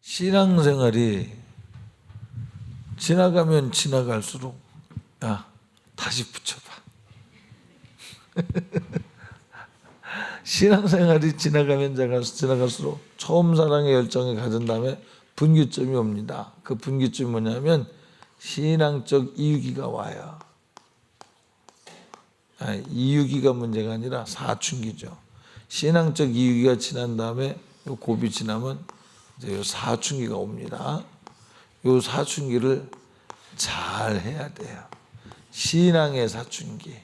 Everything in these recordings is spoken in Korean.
신앙생활이 지나가면 지나갈수록 야, 다시 붙여봐. 신앙생활이 지나가면 지나갈수록 처음 사랑의 열정을 가진 다음에 분기점이 옵니다. 그 분기점이 뭐냐면 신앙적 이유기가 와요. 이유기가 문제가 아니라 사춘기죠. 신앙적 이유기가 지난 다음에 요 고비 지나면 이제 요 사춘기가 옵니다. 요 사춘기를 잘 해야 돼요. 신앙의 사춘기.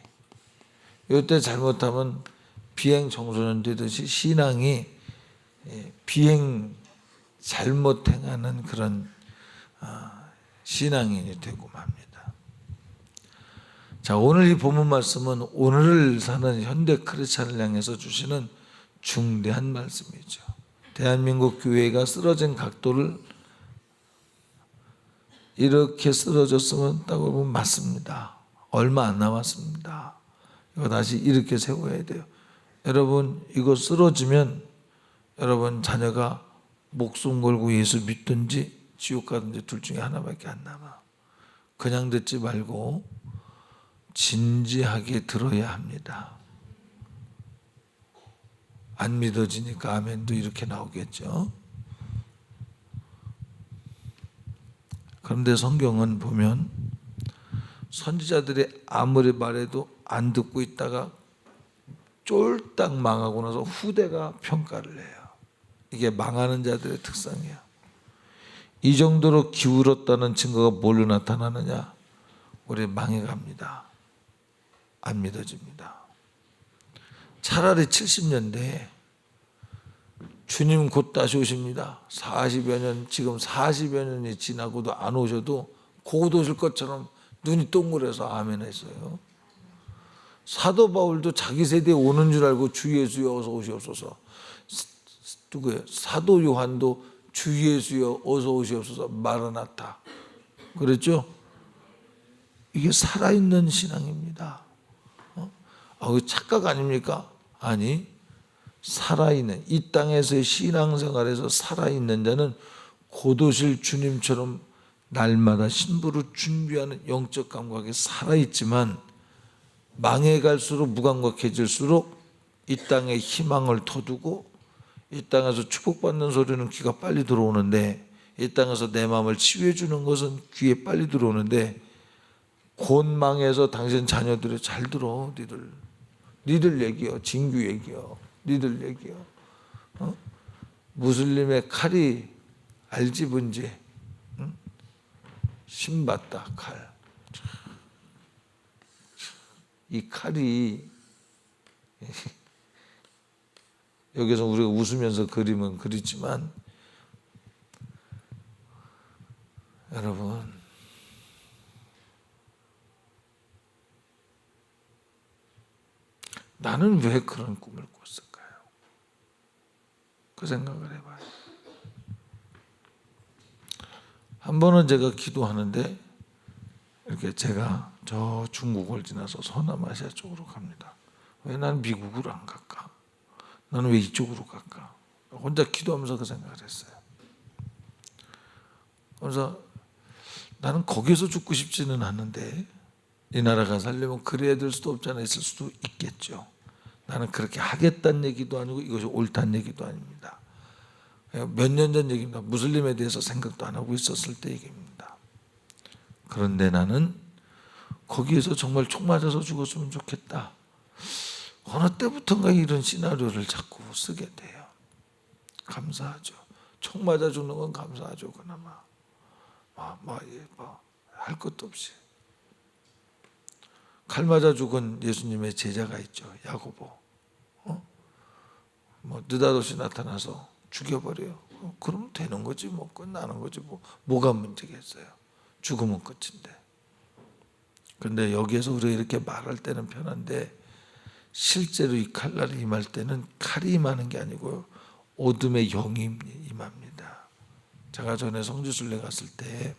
이때 잘못하면 비행 청소년 되듯이 신앙이 비행 잘못 행하는 그런 신앙인이 되고 맙니다. 자, 오늘 이 본문 말씀은 오늘을 사는 현대 크리스찬을 향해서 주시는 중대한 말씀이죠. 대한민국 교회가 쓰러진 각도를 이렇게 쓰러졌으면 따고 보면 맞습니다. 얼마 안 남았습니다. 이거 다시 이렇게 세워야 돼요. 여러분, 이거 쓰러지면 여러분 자녀가 목숨 걸고 예수 믿든지 지옥 가든지 둘 중에 하나밖에 안 남아. 그냥 듣지 말고 진지하게 들어야 합니다. 안 믿어지니까 아멘도 이렇게 나오겠죠. 그런데 성경은 보면 선지자들이 아무리 말해도 안 듣고 있다가 쫄딱 망하고 나서 후대가 평가를 해요. 이게 망하는 자들의 특성이에요. 이 정도로 기울었다는 증거가 뭘로 나타나느냐? 우리 망해갑니다. 안 믿어집니다. 차라리 70년대에 주님 곧 다시 오십니다. 40여 년, 지금 40여 년이 지나고도 안 오셔도 곧 오실 것처럼 눈이 동그래서 아멘 했어요. 사도 바울도 자기 세대에 오는 줄 알고 주 예수여 어서 오시옵소서. 누구예요? 사도 요한도 주 예수여 어서 오시옵소서 마라나타 그랬죠? 이게 살아있는 신앙입니다. 착각 아닙니까? 아니, 살아있는 이 땅에서의 신앙생활에서 살아있는 자는 곧 오실 주님처럼 날마다 신부를 준비하는 영적 감각에 살아있지만 망해갈수록 무감각해질수록 이 땅에 희망을 터두고 이 땅에서 축복받는 소리는 귀가 빨리 들어오는데 이 땅에서 내 마음을 치유해 주는 것은 귀에 빨리 들어오는데 곧 망해서 당신 자녀들이 잘 들어. 니들 얘기요. 진규 얘기요. 니들 얘기요. 무슬림의 칼이 알지 뭔지. 신받다 칼. 이 칼이 여기서 우리가 웃으면서 그림은 그리지만 여러분 나는 왜 그런 꿈을 꿨을까요? 그 생각을 해봐요. 한 번은 제가 기도하는데 이렇게 제가 저 중국을 지나서 서남아시아 쪽으로 갑니다. 왜 난 미국으로 안 갈까? 나는 왜 이쪽으로 갈까? 혼자 기도하면서 그 생각을 했어요. 그래서 나는 거기서 죽고 싶지는 않은데 이 나라가 살려면 그래야 될 수도 없잖아 있을 수도 있겠죠. 나는 그렇게 하겠다는 얘기도 아니고 이것이 옳다는 얘기도 아닙니다. 몇 년 전 얘기입니다. 무슬림에 대해서 생각도 안 하고 있었을 때 얘기입니다. 그런데 나는 거기에서 정말 총 맞아서 죽었으면 좋겠다. 어느 때부터인가 이런 시나리오를 자꾸 쓰게 돼요. 감사하죠. 총 맞아 죽는 건 감사하죠. 그나마 할 것도 없이 칼 맞아 죽은 예수님의 제자가 있죠. 야고보. 느닷없이 나타나서 죽여버려요. 그러면 되는 거지 뭐 끝나는 거지 뭐가 문제겠어요. 죽으면 끝인데. 그런데 여기에서 우리가 이렇게 말할 때는 편한데 실제로 이 칼날이 임할 때는 칼이 임하는 게 아니고 어둠의 영이 임합니다. 제가 전에 성지순례 갔을 때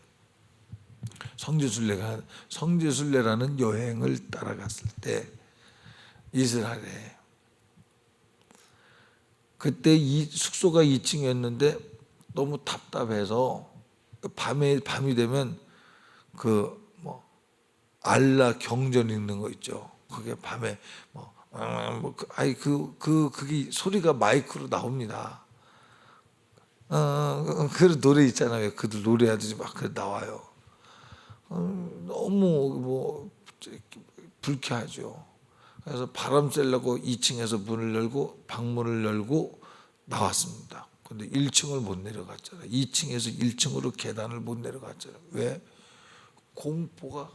성지순례라는 여행을 따라갔을 때 이스라엘에 그때 이 숙소가 2층이었는데 너무 답답해서 밤이 되면 알라 경전 읽는 거 있죠. 그게 밤에 그게 소리가 마이크로 나옵니다. 그 노래 있잖아요. 그들 노래하듯이 막 나와요. 너무 불쾌하죠. 그래서 바람 쐬려고 2층에서 문을 열고 방문을 열고 나왔습니다. 근데 1층을 못 내려갔잖아요. 2층에서 1층으로 계단을 못 내려갔잖아요. 왜? 공포가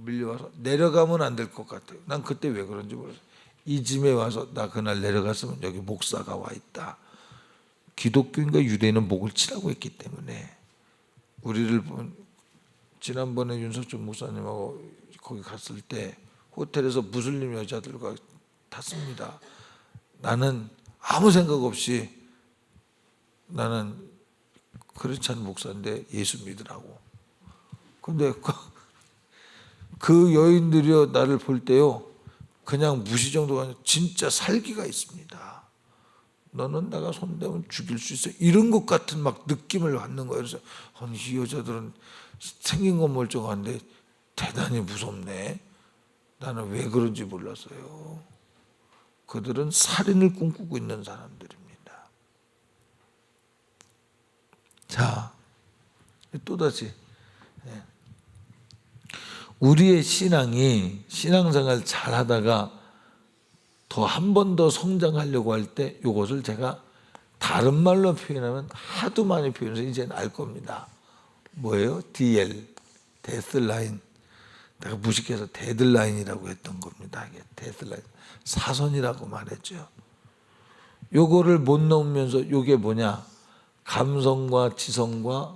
밀려와서 내려가면 안 될 것 같아요. 난 그때 왜 그런지 모르겠어요. 이쯤에 와서 나 그날 내려갔으면 여기 목사가 와 있다. 기독교인과 유대인은 목을 치라고 했기 때문에 우리를 지난번에 윤석준 목사님하고 거기 갔을 때 호텔에서 무슬림 여자들과 탔습니다. 나는 아무 생각 없이 나는 크리스찬 목사인데 예수 믿으라고. 근데 그 여인들이요 나를 볼 때요 그냥 무시 정도가 아니라 진짜 살기가 있습니다. 너는 내가 손대면 죽일 수 있어. 이런 것 같은 막 느낌을 받는 거예요. 그래서 아니 이 여자들은 생긴 건 멀쩡한데 대단히 무섭네. 나는 왜 그런지 몰랐어요. 그들은 살인을 꿈꾸고 있는 사람들입니다. 자, 또다시 우리의 신앙생활 잘하다가 더 한 번 더 성장하려고 할 때 이것을 제가 다른 말로 표현하면 하도 많이 표현해서 이제는 알 겁니다. 뭐예요? DL, 데스라인. 내가 무식해서 데드라인이라고 했던 겁니다. 이게 데드라인, 사선이라고 말했죠. 요거를 못 넘으면서 요게 뭐냐? 감성과 지성과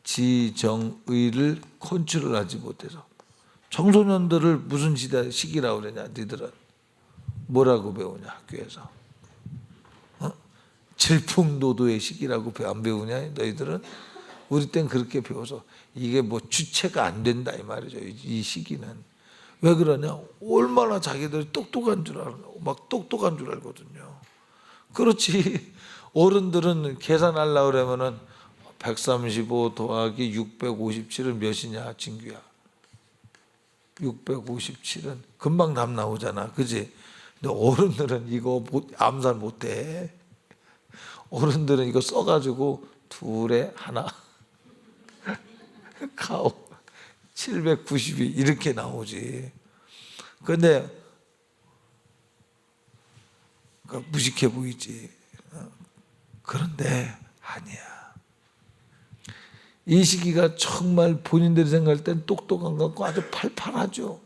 지정의를 컨트롤하지 못해서 청소년들을 무슨 시기라고 그러냐? 니들은 뭐라고 배우냐? 학교에서 질풍노도의 시기라고 안 배우냐? 너희들은? 우리 땐 그렇게 배워서 이게 주체가 안 된다 이 말이죠. 이 시기는 왜 그러냐? 얼마나 자기들이 똑똑한 줄 알아, 막 똑똑한 줄 알거든요. 그렇지. 어른들은 계산하려고 그러면은 135 더하기 657은 몇이냐, 진규야? 657은 금방 답 나오잖아, 그지? 근데 어른들은 이거 암산 못해. 어른들은 이거 써가지고 둘에 하나 가오 792 이렇게 나오지. 근데 무식해 보이지. 그런데 아니야. 이 시기가 정말 본인들이 생각할 땐 똑똑한 것 같고 아주 팔팔하죠.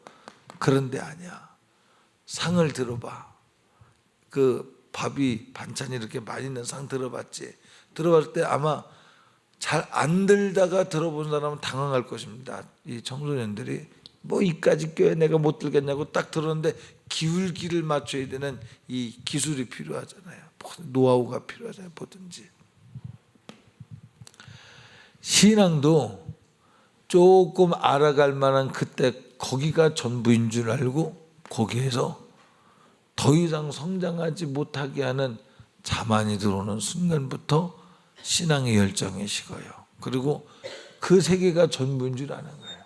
그런데 아니야. 상을 들어봐. 그 밥이 반찬이 이렇게 많이 있는 상 들어봤지. 들어봤을 때 아마 잘 안 들다가 들어본 사람은 당황할 것입니다. 이 청소년들이 이까지 껴야 내가 못 들겠냐고 딱 들었는데 기울기를 맞춰야 되는 이 기술이 필요하잖아요. 노하우가 필요하잖아요. 뭐든지. 신앙도 조금 알아갈 만한 그때 거기가 전부인 줄 알고 거기에서 더 이상 성장하지 못하게 하는 자만이 들어오는 순간부터 신앙의 열정이 식어요. 그리고 그 세계가 전부인 줄 아는 거예요.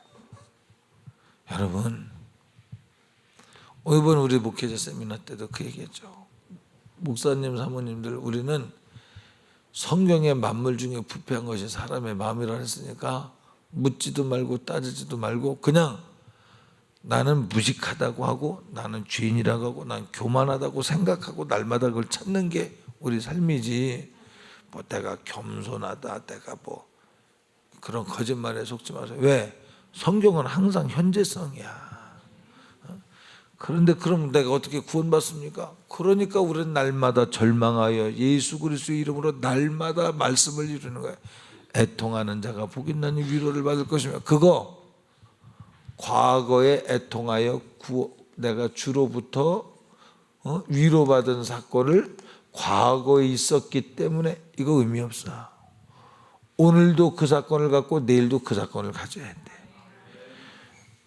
여러분, 이번 우리 목회자 세미나 때도 그 얘기했죠. 목사님, 사모님들, 우리는 성경의 만물 중에 부패한 것이 사람의 마음이라 했으니까 묻지도 말고 따지지도 말고 그냥 나는 무식하다고 하고 나는 죄인이라고 하고 난 교만하다고 생각하고 날마다 그걸 찾는 게 우리 삶이지. 내가 겸손하다, 내가 그런 거짓말에 속지 마세요. 왜? 성경은 항상 현재성이야. 그런데 그럼 내가 어떻게 구원받습니까? 그러니까 우리는 날마다 절망하여 예수 그리스도의 이름으로 날마다 말씀을 이루는 거예요. 애통하는 자가 복 있나니 위로를 받을 것이며, 그거 과거에 애통하여 내가 주로부터 위로받은 사건을 과거에 있었기 때문에 이거 의미 없어. 오늘도 그 사건을 갖고 내일도 그 사건을 가져야 돼.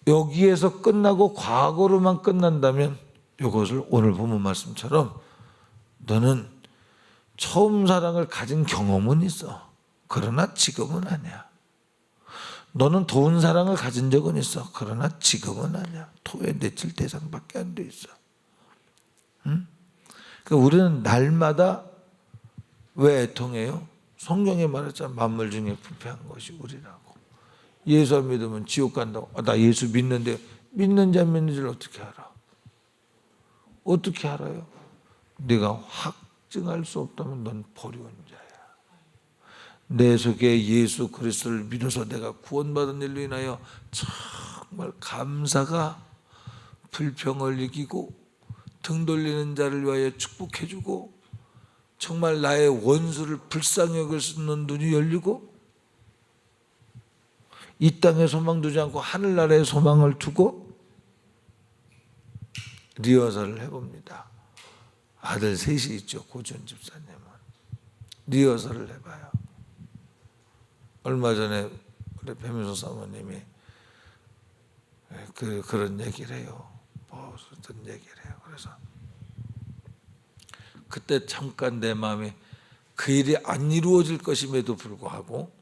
여기에서 끝나고 과거로만 끝난다면 이것을 오늘 본문 말씀처럼 너는 처음 사랑을 가진 경험은 있어. 그러나 지금은 아니야. 너는 도운 사랑을 가진 적은 있어. 그러나 지금은 아니야. 토에 내칠 대상밖에 안 돼 있어. 응? 그러니까 우리는 날마다 왜 애통해요? 성경에 말했잖아. 만물 중에 부패한 것이 우리라고. 예수 안 믿으면 지옥 간다고. 나 예수 믿는데 믿는지 안 믿는지를 어떻게 알아? 어떻게 알아요? 네가 확증할 수 없다면 넌 버려온 자야. 내 속에 예수 그리스도를 믿어서 내가 구원받은 일로 인하여 정말 감사가 불평을 이기고 등 돌리는 자를 위하여 축복해주고 정말 나의 원수를 불쌍히 여길 수 있는 눈이 열리고 이 땅에 소망 두지 않고 하늘나라에 소망을 두고 리허설을 해봅니다. 아들 셋이 있죠. 고준 집사님은. 리허설을 해봐요. 얼마 전에 우리 배민수 사모님이 그런 얘기를 해요. 어떤 얘기를 해요. 그래서 그때 잠깐 내 마음에 그 일이 안 이루어질 것임에도 불구하고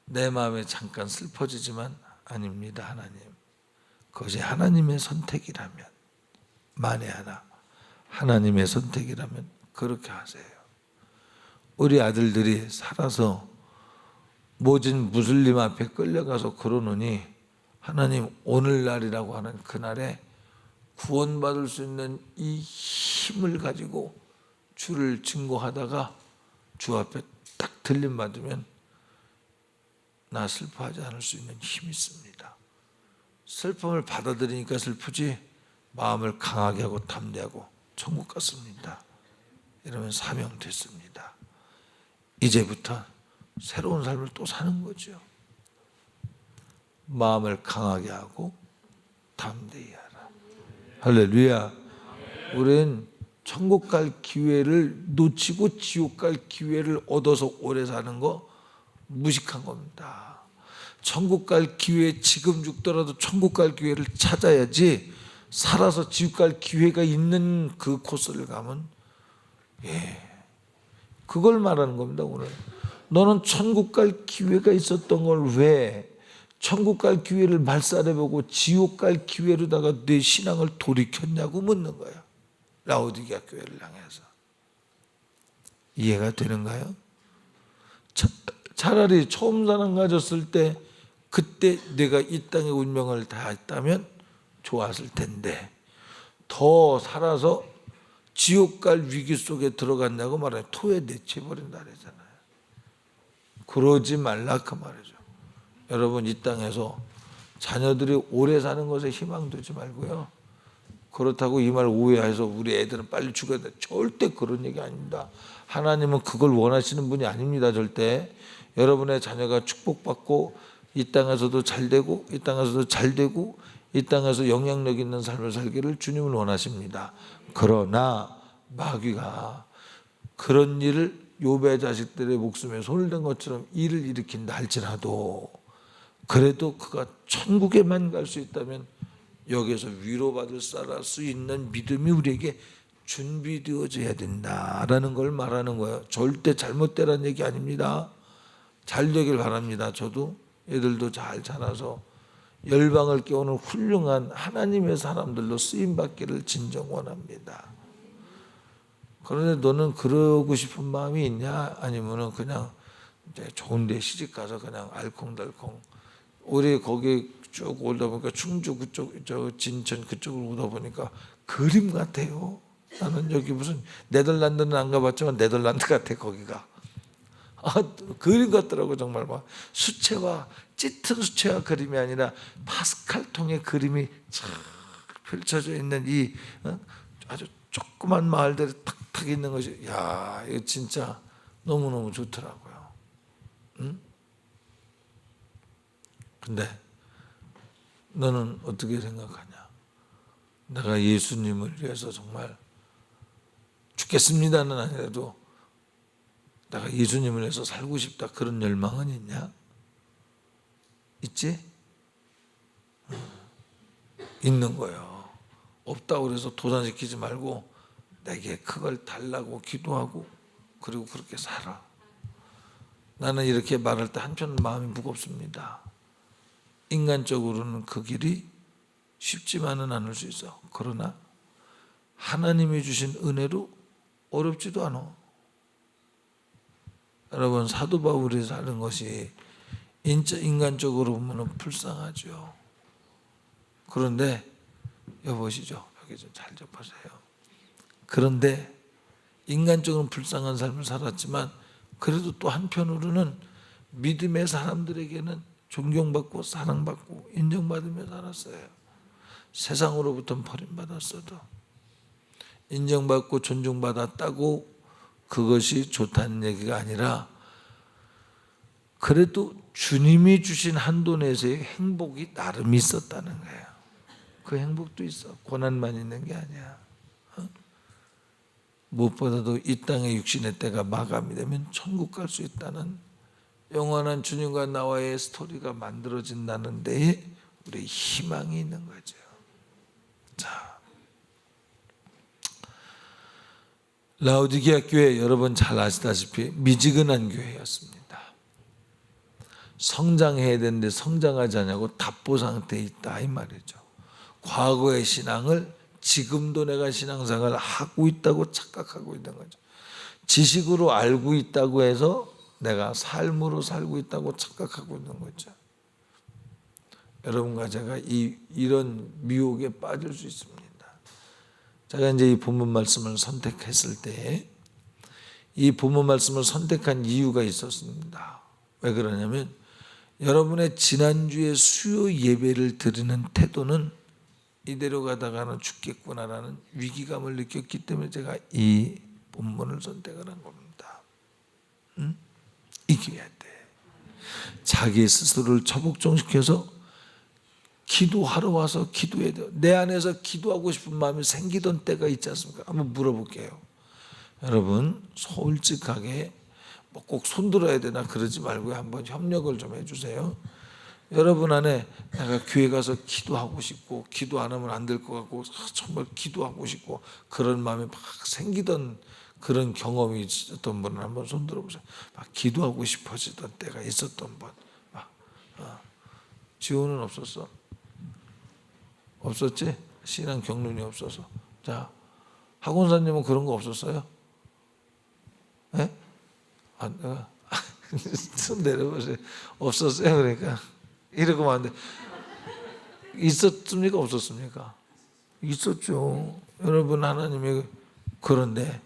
내 마음에 잠깐 슬퍼지지만 아닙니다. 하나님. 그것이 하나님의 선택이라면 만에 하나 하나님의 선택이라면 그렇게 하세요. 우리 아들들이 살아서 모진 무슬림 앞에 끌려가서 그러느니 하나님 오늘날이라고 하는 그날에 구원받을 수 있는 이 힘을 가지고 주를 증거하다가 주 앞에 딱 들림받으면 나 슬퍼하지 않을 수 있는 힘이 있습니다. 슬픔을 받아들이니까 슬프지 마음을 강하게 하고 담대하고 천국 갔습니다. 이러면 사명됐습니다. 이제부터 새로운 삶을 또 사는 거죠. 마음을 강하게 하고 담대히 하라. 할렐루야. 우리는 천국 갈 기회를 놓치고 지옥 갈 기회를 얻어서 오래 사는 거 무식한 겁니다. 천국 갈 기회, 지금 죽더라도 천국 갈 기회를 찾아야지 살아서 지옥 갈 기회가 있는 그 코스를 가면 그걸 말하는 겁니다. 오늘 너는 천국 갈 기회가 있었던 걸 왜 천국 갈 기회를 말살해보고 지옥 갈 기회로다가 내 신앙을 돌이켰냐고 묻는 거야. 라오디게아 교회를 향해서. 이해가 되는가요? 차라리 처음 사랑 가졌을 때 그때 내가 이 땅의 운명을 다 했다면 좋았을 텐데 더 살아서 지옥 갈 위기 속에 들어갔냐고 말해. 토에 내쳐버린다 그러잖아요. 그러지 말라 그 말이죠. 여러분 이 땅에서 자녀들이 오래 사는 것에 희망 두지 말고요. 그렇다고 이 말 오해해서 우리 애들은 빨리 죽어야 돼. 절대 그런 얘기 아닙니다. 하나님은 그걸 원하시는 분이 아닙니다. 절대. 여러분의 자녀가 축복받고 이 땅에서도 잘 되고 이 땅에서도 잘 되고 이 땅에서 영향력 있는 삶을 살기를 주님은 원하십니다. 그러나 마귀가 그런 일을 욥의 자식들의 목숨에 손을 댄 것처럼 일을 일으킨다 할지라도 그래도 그가 천국에만 갈 수 있다면 여기에서 위로받을 수 있는 믿음이 우리에게 준비되어져야 된다라는 걸 말하는 거예요. 절대 잘못되라는 얘기 아닙니다. 잘 되길 바랍니다. 저도 애들도 잘 자라서 열방을 깨우는 훌륭한 하나님의 사람들로 쓰임받기를 진정 원합니다. 그런데 너는 그러고 싶은 마음이 있냐? 아니면은 그냥 이제 좋은 데 시집 가서 그냥 알콩달콩 우리 거기 쭉 오다 보니까 충주 그쪽 저 진천 그쪽으로 오다 보니까 그림 같아요. 나는 여기 무슨 네덜란드는 안 가봤지만 네덜란드 같아 거기가. 그림 같더라고. 정말 막 수채화 짙은 수채화 그림이 아니라 파스칼 통의 그림이 쫙 펼쳐져 있는 이 아주 조그만 마을들이 탁탁 있는 것이 야 이거 진짜 너무너무 좋더라고요. 응? 근데 너는 어떻게 생각하냐? 내가 예수님을 위해서 정말 죽겠습니다는 아니라도 내가 예수님을 위해서 살고 싶다 그런 열망은 있냐? 있지? 있는 거예요. 없다고 그래서 도산시키지 말고 내게 그걸 달라고 기도하고 그리고 그렇게 살아. 나는 이렇게 말할 때 한편 마음이 무겁습니다. 인간적으로는 그 길이 쉽지만은 않을 수 있어. 그러나 하나님이 주신 은혜로 어렵지도 않아. 여러분, 사도 바울이 사는 것이 인간적으로 보면 불쌍하죠. 그런데 여보시죠. 여기 좀 잘 좀 보세요. 그런데 인간적으로는 불쌍한 삶을 살았지만 그래도 또 한편으로는 믿음의 사람들에게는 존경받고 사랑받고 인정받으며 살았어요. 세상으로부터 버림받았어도 인정받고 존중받았다고 그것이 좋다는 얘기가 아니라 그래도 주님이 주신 한도 내에서의 행복이 나름 있었다는 거예요. 그 행복도 있어. 고난만 있는 게 아니야. 무엇보다도 이 땅의 육신의 때가 마감이 되면 천국 갈 수 있다는 영원한 주님과 나와의 스토리가 만들어진다는 데에 우리의 희망이 있는 거죠. 자, 라오디게아 교회 여러분 잘 아시다시피 미지근한 교회였습니다. 성장해야 되는데 성장하지 않냐고 답보 상태에 있다 이 말이죠. 과거의 신앙을 지금도 내가 신앙생활을 하고 있다고 착각하고 있는 거죠. 지식으로 알고 있다고 해서 내가 삶으로 살고 있다고 착각하고 있는 거죠. 여러분과 제가 이런 미혹에 빠질 수 있습니다. 제가 이제 이 본문 말씀을 선택했을 때 이 본문 말씀을 선택한 이유가 있었습니다. 왜 그러냐면 여러분의 지난주에 수요 예배를 드리는 태도는 이대로 가다가는 죽겠구나라는 위기감을 느꼈기 때문에 제가 이 본문을 선택을 한 겁니다. 이겨야 돼. 자기 스스로를 처복종시켜서 기도하러 와서 기도해야 돼요. 내 안에서 기도하고 싶은 마음이 생기던 때가 있지 않습니까? 한번 물어볼게요. 여러분 솔직하게 뭐 꼭 손들어야 되나 그러지 말고 한번 협력을 좀 해주세요. 여러분 안에 내가 교회 가서 기도하고 싶고 기도 안 하면 안 될 것 같고 정말 기도하고 싶고 그런 마음이 막 생기던 그런 경험이 있었던 분은 한번 손 들어보세요. 막 기도하고 싶어지던 때가 있었던 분. 지호는 없었어? 없었지? 신앙 경륜이 없어서. 자, 학원사님은 그런 거 없었어요? 예? 손 내려보세요. 없었어요? 그러니까 이러고 안 돼. 있었습니까? 없었습니까? 있었죠. 여러분 하나님이 그런데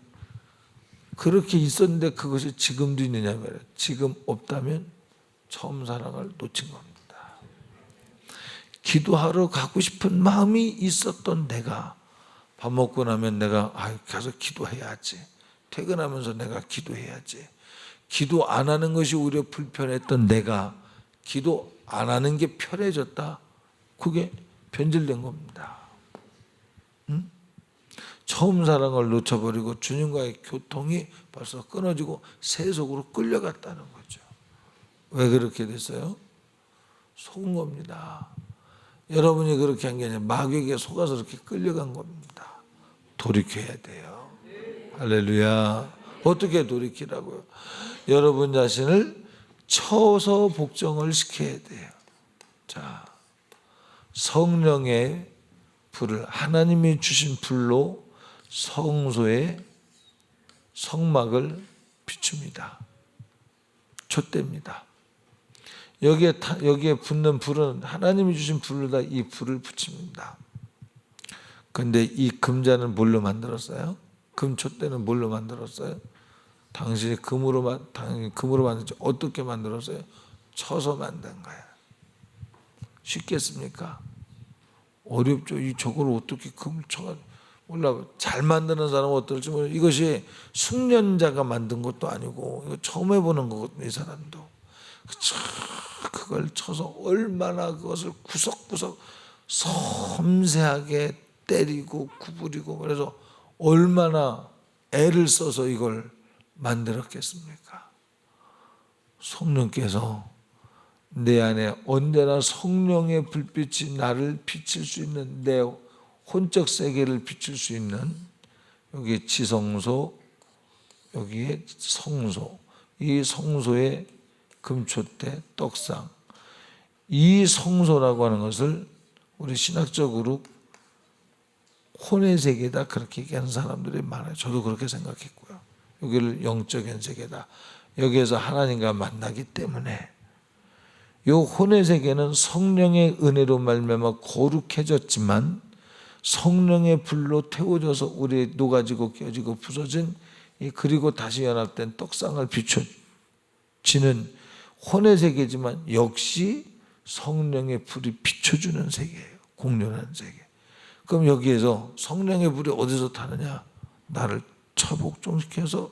그렇게 있었는데 그것이 지금도 있느냐 말이에요. 지금 없다면 처음 사랑을 놓친 겁니다. 기도하러 가고 싶은 마음이 있었던 내가 밥 먹고 나면 내가 가서 기도해야지. 퇴근하면서 내가 기도해야지. 기도 안 하는 것이 오히려 불편했던 내가 기도 안 하는 게 편해졌다. 그게 변질된 겁니다. 처음 사랑을 놓쳐버리고 주님과의 교통이 벌써 끊어지고 세속으로 끌려갔다는 거죠. 왜 그렇게 됐어요? 속은 겁니다. 여러분이 그렇게 한 게 아니라 마귀에게 속아서 그렇게 끌려간 겁니다. 돌이켜야 돼요. 할렐루야. 어떻게 돌이키라고요? 여러분 자신을 쳐서 복종을 시켜야 돼요. 자, 성령의 불을 하나님이 주신 불로 성소의 성막을 비춥니다. 촛대입니다. 여기에 붙는 불은 하나님이 주신 불로 다 이 불을 붙입니다. 그런데 이 금자는 뭘로 만들었어요? 금촛대는 뭘로 만들었어요? 당신이 금으로 만들었죠. 어떻게 만들었어요? 쳐서 만든 거야. 쉽겠습니까? 어렵죠. 저걸 어떻게 금을 쳐가지고 몰라. 잘 만드는 사람은 어떨지 모르겠어요. 이것이 숙련자가 만든 것도 아니고 이거 처음 해보는 거거든요. 이 사람도. 그걸 쳐서 얼마나 그것을 구석구석 섬세하게 때리고 구부리고 그래서 얼마나 애를 써서 이걸 만들었겠습니까? 성령께서 내 안에 언제나 성령의 불빛이 나를 비칠 수 있는 내 혼적 세계를 비칠 수 있는 여기 지성소, 여기에 성소, 이 성소에 금초대, 떡상, 이 성소라고 하는 것을 우리 신학적으로 혼의 세계다 그렇게 얘기하는 사람들이 많아요. 저도 그렇게 생각했고요. 여기를 영적인 세계다. 여기에서 하나님과 만나기 때문에 이 혼의 세계는 성령의 은혜로 말미암아 거룩해졌지만 성령의 불로 태워져서 우리 녹아지고 깨지고 부서진 그리고 다시 연합된 떡상을 비춰지는 혼의 세계지만 역시 성령의 불이 비춰주는 세계예요. 공존하는 세계. 그럼 여기에서 성령의 불이 어디서 타느냐? 나를 처복종시켜서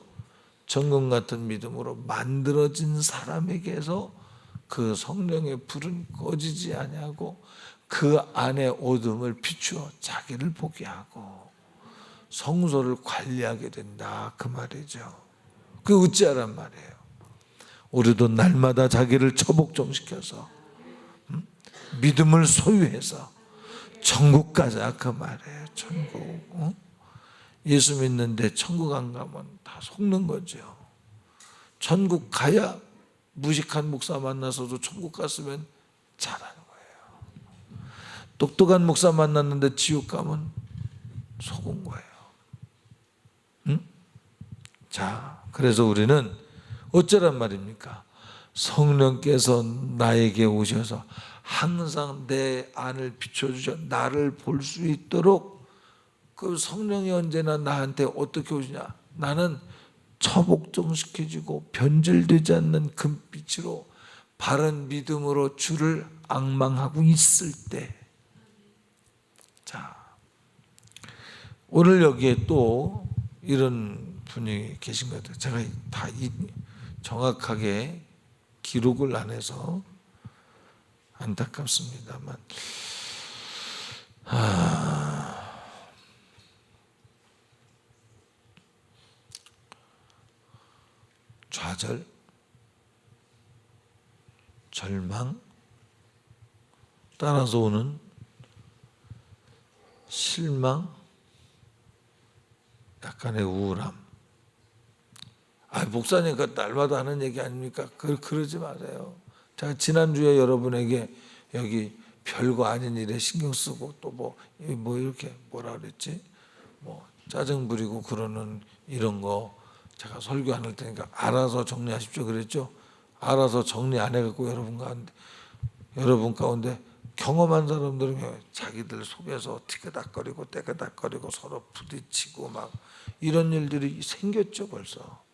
정금 같은 믿음으로 만들어진 사람에게서 그 성령의 불은 꺼지지 아니하고 그 안에 어둠을 비추어 자기를 보게 하고 성소를 관리하게 된다 그 말이죠. 그 어찌하란 말이에요. 우리도 날마다 자기를 처복종시켜서 믿음을 소유해서 천국 가자 그 말이에요. 천국. 예수 믿는데 천국 안 가면 다 속는 거죠. 천국 가야 무식한 목사 만나서도 천국 갔으면 잘하는 거예요. 똑똑한 목사 만났는데 지옥 가면 속은 거예요. 응? 자, 그래서 우리는 어쩌란 말입니까? 성령께서 나에게 오셔서 항상 내 안을 비춰주셔 나를 볼 수 있도록 그 성령이 언제나 나한테 어떻게 오시냐? 나는 처복종시켜지고 변질되지 않는 금빛으로 바른 믿음으로 주를 앙망하고 있을 때, 자, 오늘 여기에 또 이런 분이 계신 것 같아요. 제가 다 정확하게 기록을 안 해서 안타깝습니다만, 좌절, 절망, 따라서 오는 실망, 약간의 우울함. 목사님 그 날마다 하는 얘기 아닙니까? 그러지 마세요. 제가 지난주에 여러분에게 여기 별거 아닌 일에 신경 쓰고 또 뭐 이렇게 뭐라 그랬지? 뭐 짜증 부리고 그러는 이런 거 제가 설교 안 할 테니까 알아서 정리하십시오 그랬죠? 알아서 정리 안 해갖고 여러분 가운데 경험한 사람들은 자기들 속에서 티그닥거리고 떼그닥거리고 서로 부딪히고 막 이런 일들이 생겼죠 벌써.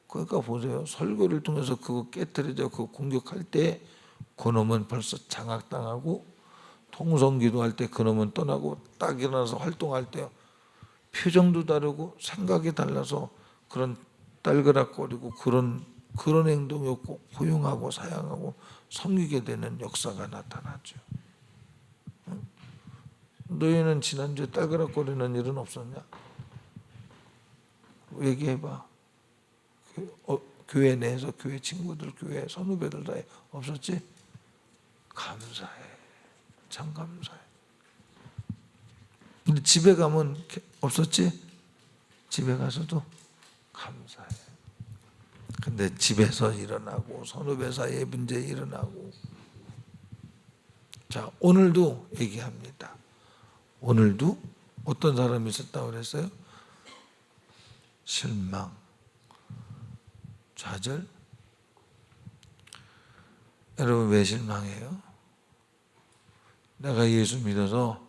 그러니까 보세요. 설교를 통해서 그거 깨트리죠. 그거 공격할 때 그놈은 벌써 장악당하고, 통성기도할 때 그놈은 떠나고, 딱 일어나서 활동할 때 표정도 다르고 생각이 달라서 그런 딸그락거리고 그런 행동이 없고 포용하고 사양하고 섬기게 되는 역사가 나타나죠. 너희는 지난주에 딸그락거리는 일은 없었냐? 얘기해봐. 교회 내에서 교회 친구들, 교회 선후배들 다 없었지? 감사해. 참 감사해. 근데 집에 가면 없었지? 집에 가서도 감사해. 근데 집에서 일어나고 선후배 사이에 문제 일어나고. 자, 오늘도 얘기합니다. 오늘도 어떤 사람이 있었다고 그랬어요? 실망, 좌절. 여러분 왜 실망해요? 내가 예수 믿어서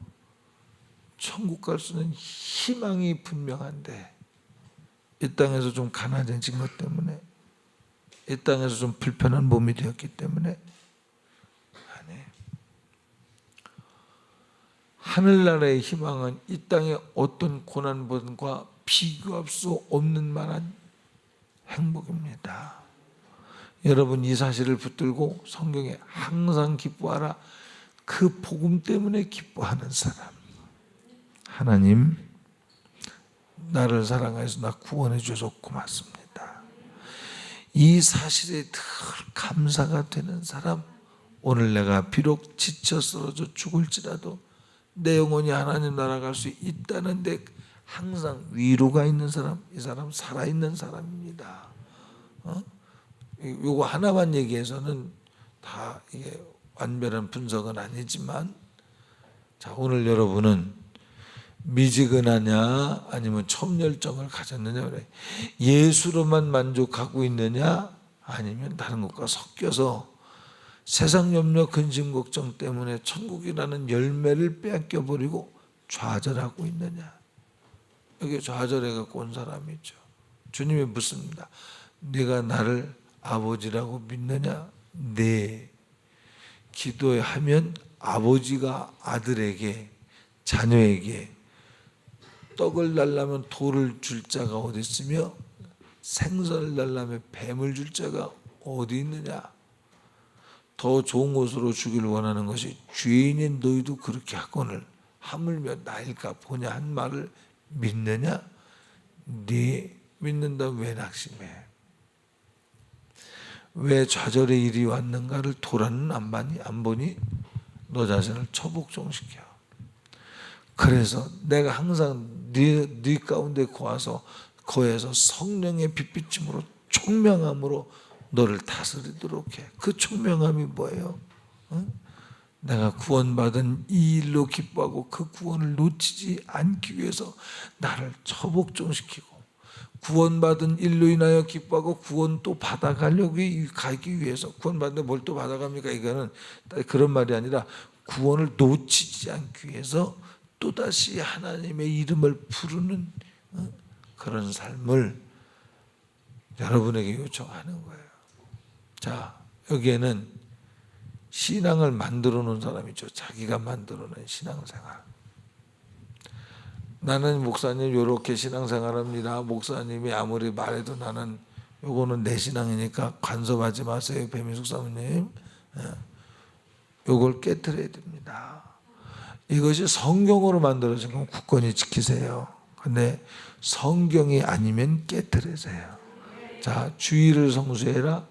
천국 갈 수 있는 희망이 분명한데 이 땅에서 좀 가난해진 것 때문에, 이 땅에서 좀 불편한 몸이 되었기 때문에, 아니, 하늘나라의 희망은 이 땅의 어떤 고난보다 비교할 수 없는 만한 행복입니다. 여러분 이 사실을 붙들고 성경에 항상 기뻐하라, 그 복음 때문에 기뻐하는 사람. 하나님 나를 사랑하여서 나 구원해 주셔서 고맙습니다. 이 사실에 늘 감사가 되는 사람. 오늘 내가 비록 지쳐 쓰러져 죽을지라도 내 영혼이 하나님 나라 갈 수 있다는데 항상 위로가 있는 사람, 이 사람 살아있는 사람입니다. 요거 하나만 얘기해서는 다 이게 완벽한 분석은 아니지만, 자, 오늘 여러분은 미지근하냐 아니면 첨열정을 가졌느냐, 그래. 예수로만 만족하고 있느냐 아니면 다른 것과 섞여서 세상 염려 근심 걱정 때문에 천국이라는 열매를 빼앗겨 버리고 좌절하고 있느냐. 여기 좌절해 갖고 온 사람이 있죠. 주님이 묻습니다. 네가 나를 아버지라고 믿느냐? 네. 기도하면 아버지가 아들에게, 자녀에게 떡을 달라면 돌을 줄 자가 어디 있으며 생선을 달라면 뱀을 줄 자가 어디 있느냐. 더 좋은 곳으로 주기를 원하는 것이 죄인인 너희도 그렇게 하거늘 하물며 나일까 보냐 한 말을 믿느냐? 네 믿는다 왜 낙심해? 왜 좌절의 일이 왔는가를 도라는 안 보니 너 자신을 처복종시켜. 그래서 내가 항상 네 가운데 거해서 성령의 빛비침으로 총명함으로 너를 다스리도록 해. 그 총명함이 뭐예요? 내가 구원받은 이 일로 기뻐하고 그 구원을 놓치지 않기 위해서 나를 처복종시키고, 구원받은 일로 인하여 기뻐하고 구원 또 받아가려고 가기 위해서, 구원받는데 뭘 또 받아갑니까? 이거는 그런 말이 아니라 구원을 놓치지 않기 위해서 또다시 하나님의 이름을 부르는 그런 삶을 여러분에게 요청하는 거예요. 자, 여기에는 신앙을 만들어 놓은 사람이죠. 자기가 만들어 놓은 신앙생활. 나는 목사님 이렇게 신앙생활합니다. 목사님이 아무리 말해도 나는 요거는 내 신앙이니까 간섭하지 마세요. 배민숙 사모님. 요걸 깨트려야 됩니다. 이것이 성경으로 만들어진 건 굳건히 지키세요. 근데 성경이 아니면 깨트리세요. 자, 주일을 성수해라.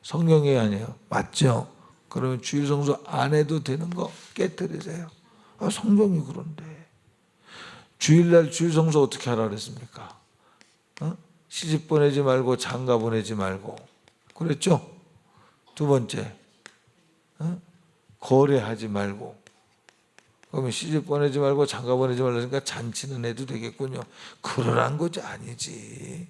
성경이 아니에요. 맞죠? 그러면 주일 성수 안 해도 되는 거 깨트리세요. 성경이 그런데. 주일날 주일 성수 어떻게 하라 그랬습니까? 시집 보내지 말고 장가 보내지 말고 그랬죠? 두 번째, 거래하지 말고. 그러면 시집 보내지 말고 장가 보내지 말라니까 잔치는 해도 되겠군요. 그러란 거지 아니지.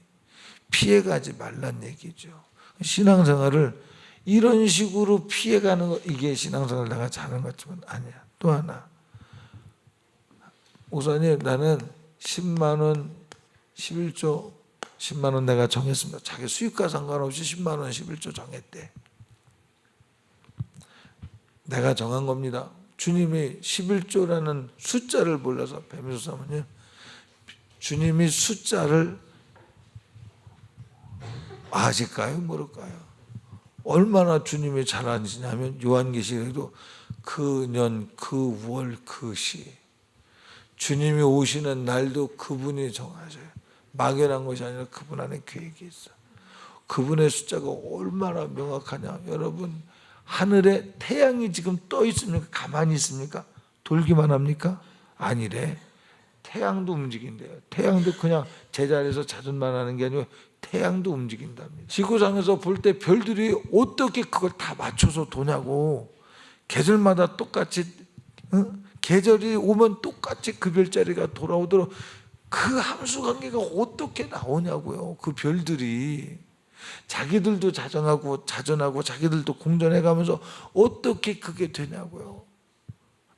피해가지 말란 얘기죠. 신앙생활을 이런 식으로 피해가는 거, 이게 신앙생활 내가 잘하는 것 같지만 아니야. 또 하나, 목사님 나는 10만 원 11조 10만 원 내가 정했습니다. 자기 수익과 상관없이 10만 원 11조 정했대. 내가 정한 겁니다. 주님이 11조라는 숫자를 몰라서, 배민수 사모님, 주님이 숫자를 아실까요? 모를까요? 얼마나 주님이 잘 아시냐면 요한계시록에도 그 년, 그 월, 그 시, 주님이 오시는 날도 그분이 정하셔요. 막연한 것이 아니라 그분 안에 계획이 있어. 그분의 숫자가 얼마나 명확하냐. 여러분, 하늘에 태양이 지금 떠 있습니까? 가만히 있습니까? 돌기만 합니까? 아니래. 태양도 움직인대요. 태양도 그냥 제자리에서 자전만 하는 게 아니고 태양도 움직인답니다. 지구상에서 볼 때 별들이 어떻게 그걸 다 맞춰서 도냐고. 계절마다 똑같이, 계절이 오면 똑같이 그 별자리가 돌아오도록 그 함수 관계가 어떻게 나오냐고요. 그 별들이 자기들도 자전하고 자기들도 공전해 가면서 어떻게 그게 되냐고요.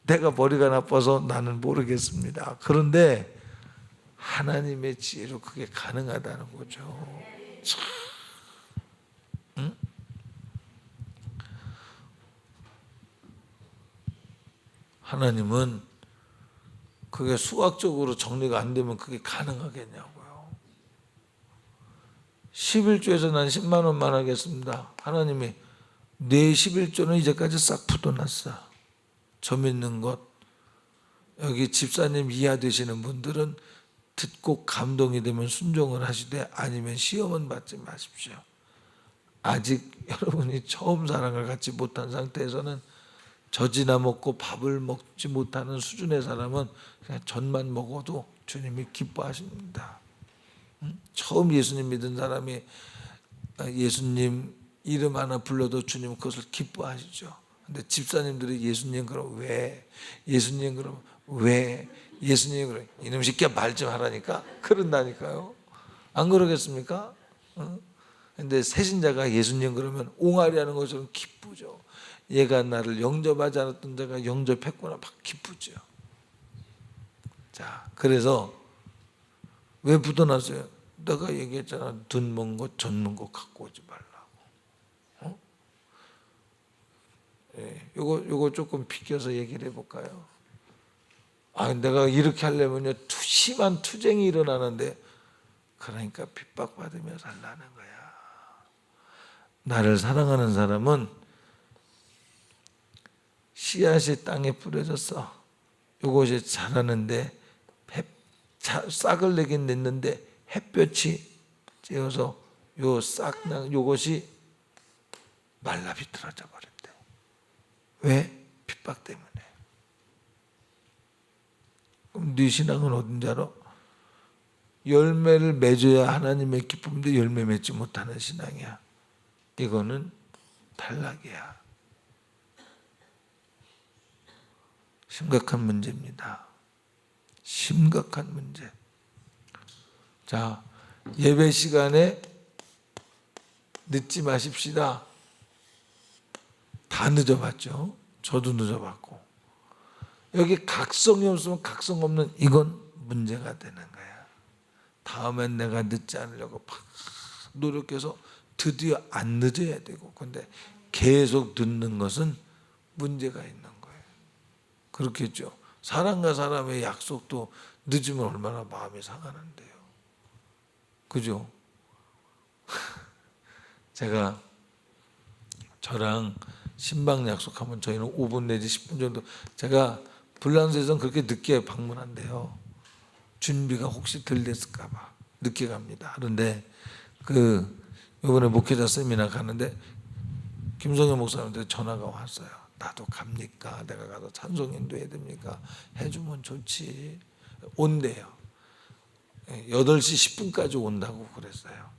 내가 머리가 나빠서 나는 모르겠습니다. 그런데 하나님의 지혜로 그게 가능하다는 거죠. 참. 응? 하나님은 그게 수학적으로 정리가 안 되면 그게 가능하겠냐고요. 11조에서 난 10만 원만 하겠습니다. 하나님이 내 11조는 이제까지 싹 풀어놨어. 저 믿는 것. 여기 집사님 이하 되시는 분들은 듣고 감동이 되면 순종을 하시되 아니면 시험은 받지 마십시오. 아직 여러분이 처음 사랑을 갖지 못한 상태에서는 젖이나 먹고 밥을 먹지 못하는 수준의 사람은 그냥 젖만 먹어도 주님이 기뻐하십니다. 처음 예수님 믿은 사람이 예수님 이름 하나 불러도 주님은 그것을 기뻐하시죠. 근데 집사님들이 예수님 그럼 왜? 예수님 그럼 왜? 예수님 그럼 이놈 새끼야 말 좀 하라니까 그런다니까요. 안 그러겠습니까? 근데 새신자가 예수님 그러면 옹알이하는 것처럼 기쁘죠. 얘가 나를 영접하지 않았던 자가 영접했구나 막 기쁘죠. 자, 그래서 왜 붙어놨어요? 내가 얘기했잖아. 돈 먼 거, 전 먼 거 갖고 오지 말라고. 요거 조금 비껴서 얘기를 해볼까요? 내가 이렇게 하려면요 심한 투쟁이 일어나는데, 그러니까 핍박받으며 살라는 거야. 나를 사랑하는 사람은 씨앗이 땅에 뿌려졌어. 요것이 자라는데 싹을 내긴 냈는데 햇볕이 쬐어서 요 싹 요것이 말라 비틀어져 버린대. 왜? 핍박 때문에. 그럼 네 신앙은 어딘지 알아? 열매를 맺어야 하나님의 기쁨인데 열매 맺지 못하는 신앙이야. 이거는 탈락이야. 심각한 문제입니다. 심각한 문제. 자, 예배 시간에 늦지 마십시다. 다 늦어봤죠. 저도 늦어봤고. 여기 각성이 없으면 각성 없는 이건 문제가 되는 거야. 다음엔 내가 늦지 않으려고 막 노력해서 드디어 안 늦어야 되고, 근데 계속 늦는 것은 문제가 있는 거예요. 그렇겠죠. 사람과 사람의 약속도 늦으면 얼마나 마음이 상하는데요. 그죠? 제가 저랑 신방 약속하면 저희는 5분 내지 10분 정도, 제가 불란서에서는 그렇게 늦게 방문한대요. 준비가 혹시 덜 됐을까 봐 늦게 갑니다. 그런데 이번에 목회자 세미나 가는데 김성현 목사님한테 전화가 왔어요. 나도 갑니까? 내가 가서 찬송인도 해야 됩니까? 해주면 좋지. 온대요. 8시 10분까지 온다고 그랬어요.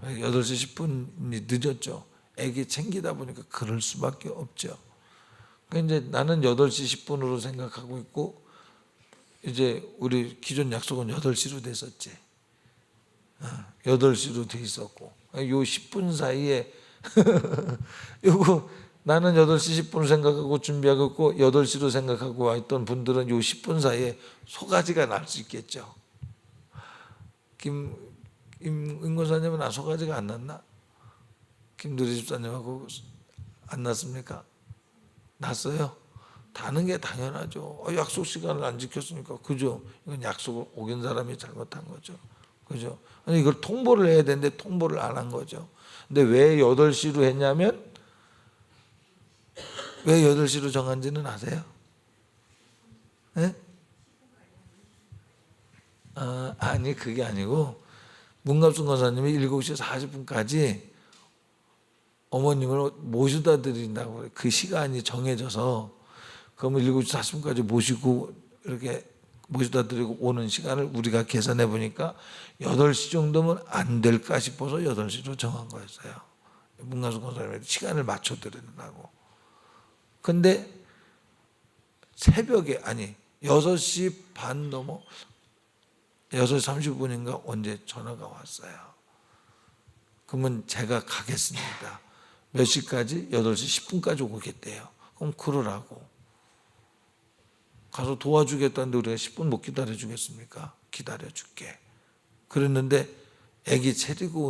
8시 10분이 늦었죠. 애기 챙기다 보니까 그럴 수밖에 없죠. 그러니까 이제 나는 8시 10분으로 생각하고 있고, 이제 우리 기존 약속은 8시로 됐었지. 8시로 돼 있었고, 요 10분 사이에 요거 나는 8시 10분을 생각하고 준비하고 있고 8시로 생각하고 와 있던 분들은 요 10분 사이에 소가지가 날 수 있겠죠. 임 권사님은 소가지가 안 났나? 김두리 집사님하고 안 났습니까? 났어요? 다는 게 당연하죠. 약속 시간을 안 지켰으니까. 그죠? 이건 약속을 어긴 사람이 잘못한 거죠. 그죠? 아니, 이걸 통보를 해야 되는데 통보를 안 한 거죠. 근데 왜 8시로 했냐면, 왜 8시로 정한지는 아세요? 네? 아니, 그게 아니고, 문갑순 권사님이 7시 40분까지 어머님을 모셔다 드린다고 그래요. 그 시간이 정해져서, 그러면 7시 40분까지 모시고 이렇게 모셔다 드리고 오는 시간을 우리가 계산해 보니까 8시 정도면 안 될까 싶어서 8시로 정한 거였어요. 문갑순 권사님한테 시간을 맞춰 드린다고. 근데 새벽에, 아니 6시 반 넘어 6시 30분인가 언제 전화가 왔어요. 그러면 제가 가겠습니다. 몇 시까지? 8시 10분까지 오겠대요. 그럼 그러라고. 가서 도와주겠다는데 우리가 10분 못 기다려주겠습니까? 기다려줄게. 그랬는데 애기 챙기고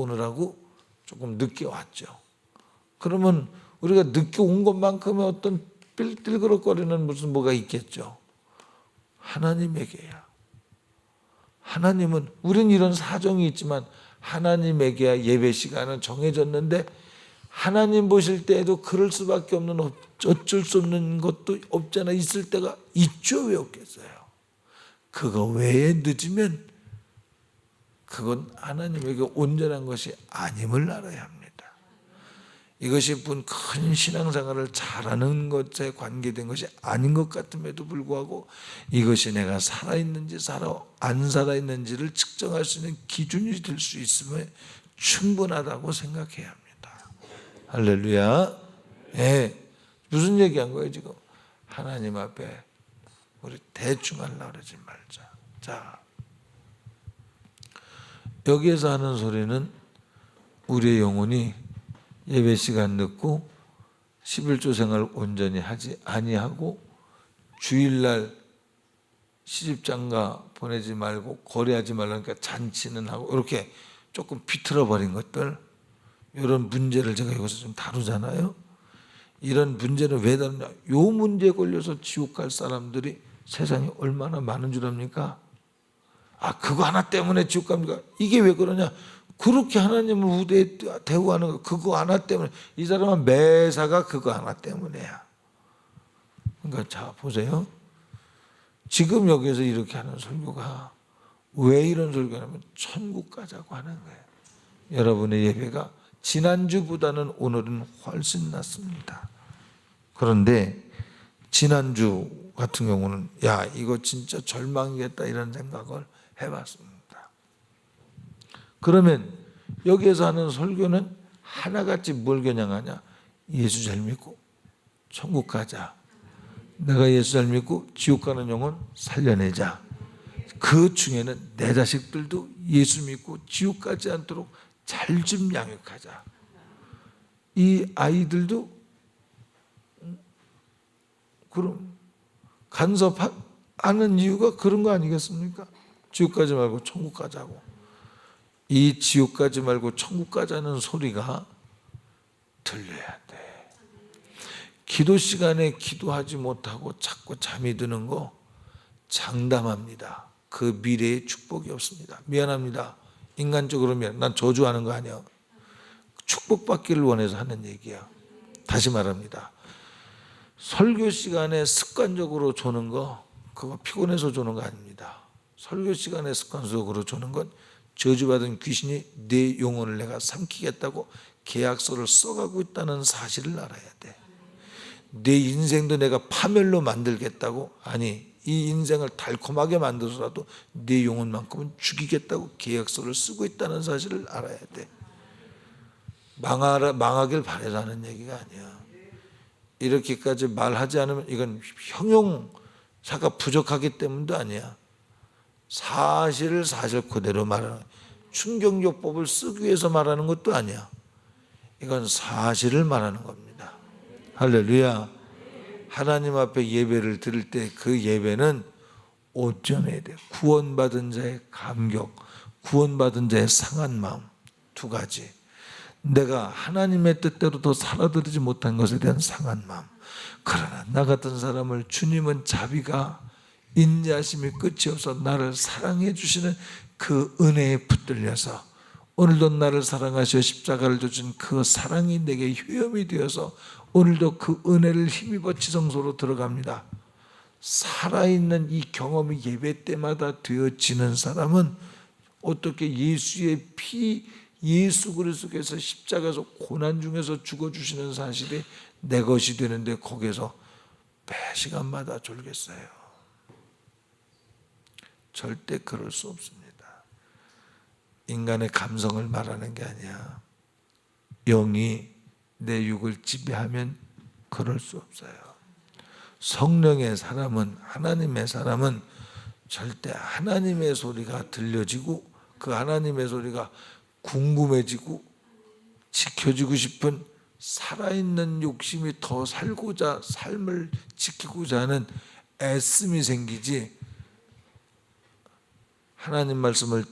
오느라고 조금 늦게 왔죠. 그러면 우리가 늦게 온 것만큼의 어떤 삘삘거리는 무슨 뭐가 있겠죠. 하나님에게야. 하나님은, 우린 이런 사정이 있지만 하나님에게야 예배 시간은 정해졌는데, 하나님 보실 때에도 그럴 수밖에 없는, 어쩔 수 없는 것도 없잖아. 있을 때가 있죠. 왜 없겠어요? 그거 외에 늦으면 그건 하나님에게 온전한 것이 아님을 알아야 합니다. 이것이 큰 신앙생활을 잘하는 것에 관계된 것이 아닌 것 같음에도 불구하고 이것이 내가 살아있는지 안 살아있는지를 측정할 수 있는 기준이 될 수 있으면 충분하다고 생각해야 합니다. 할렐루야. 예. 무슨 얘기한 거예요 지금? 하나님 앞에 우리 대충 하려고 그러지 말자. 자, 여기에서 하는 소리는 우리의 영혼이 예배 시간 늦고 11조 생활 온전히 하지 아니하고 주일날 시집장가 보내지 말고 거래하지 말라니까 잔치는 하고 이렇게 조금 비틀어 버린 것들, 이런 문제를 제가 여기서 좀 다루잖아요. 이런 문제는 왜 다루냐? 요 문제에 걸려서 지옥 갈 사람들이 세상에 얼마나 많은 줄 압니까? 아, 그거 하나 때문에 지옥 갑니까? 이게 왜 그러냐? 그렇게 하나님을 우대에 대우하는 거, 그거 하나 때문에. 이 사람은 매사가 그거 하나 때문이야. 그러니까 자 보세요. 지금 여기서 이렇게 하는 설교가 왜 이런 설교냐면 천국 가자고 하는 거예요. 여러분의 예배가 지난주보다는 오늘은 훨씬 낫습니다. 그런데 지난주 같은 경우는 야, 이거 진짜 절망이겠다 이런 생각을 해봤습니다. 그러면 여기에서 하는 설교는 하나같이 뭘 겨냥하냐? 예수 잘 믿고 천국 가자. 내가 예수 잘 믿고 지옥 가는 영혼 살려내자. 그 중에는 내 자식들도 예수 믿고 지옥 가지 않도록 잘 좀 양육하자. 이 아이들도 그럼 간섭하는 이유가 그런 거 아니겠습니까? 지옥 가지 말고 천국 가자고. 이 지옥 가지 말고 천국 가자는 소리가 들려야 돼. 기도 시간에 기도하지 못하고 자꾸 잠이 드는 거 장담합니다. 그 미래에 축복이 없습니다. 미안합니다. 인간적으로 난 저주하는 거 아니야. 축복받기를 원해서 하는 얘기야. 다시 말합니다. 설교 시간에 습관적으로 조는 거, 그거 피곤해서 조는 거 아닙니다. 설교 시간에 습관적으로 조는 건 저주받은 귀신이 내 영혼을 내가 삼키겠다고 계약서를 써가고 있다는 사실을 알아야 돼. 내 인생도 내가 파멸로 만들겠다고, 아니 이 인생을 달콤하게 만들어서라도 내 영혼만큼은 죽이겠다고 계약서를 쓰고 있다는 사실을 알아야 돼. 망하길 바라서 하는 얘기가 아니야. 이렇게까지 말하지 않으면 이건 형용사가 부족하기 때문도 아니야. 사실을 사실 그대로 말하는, 충격요법을 쓰기 위해서 말하는 것도 아니야. 이건 사실을 말하는 겁니다. 할렐루야. 하나님 앞에 예배를 드릴 때 그 예배는 오전해야 돼요. 구원받은 자의 감격, 구원받은 자의 상한 마음, 두 가지. 내가 하나님의 뜻대로 더 살아들이지 못한 것에 대한 상한 마음. 그러나 나 같은 사람을 주님은 자비가 인자하심이 끝이 없어 나를 사랑해 주시는 그 은혜에 붙들려서 오늘도 나를 사랑하시어 십자가를 주신 그 사랑이 내게 효염이 되어서 오늘도 그 은혜를 힘입어 지성소로 들어갑니다. 살아있는 이 경험이 예배 때마다 되어지는 사람은 어떻게 예수의 피, 예수 그리스도께서 십자가에서 고난 중에서 죽어주시는 사실이 내 것이 되는데 거기에서 매 시간마다 졸겠어요. 절대 그럴 수 없습니다. 인간의 감성을 말하는 게 아니야. 영이 내 육을 지배하면 그럴 수 없어요. 성령의 사람은, 하나님의 사람은 절대 하나님의 소리가 들려지고 그 하나님의 소리가 궁금해지고 지켜지고 싶은 살아있는 욕심이 더 살고자, 삶을 지키고자 하는 애씀이 생기지, 하나님 말씀을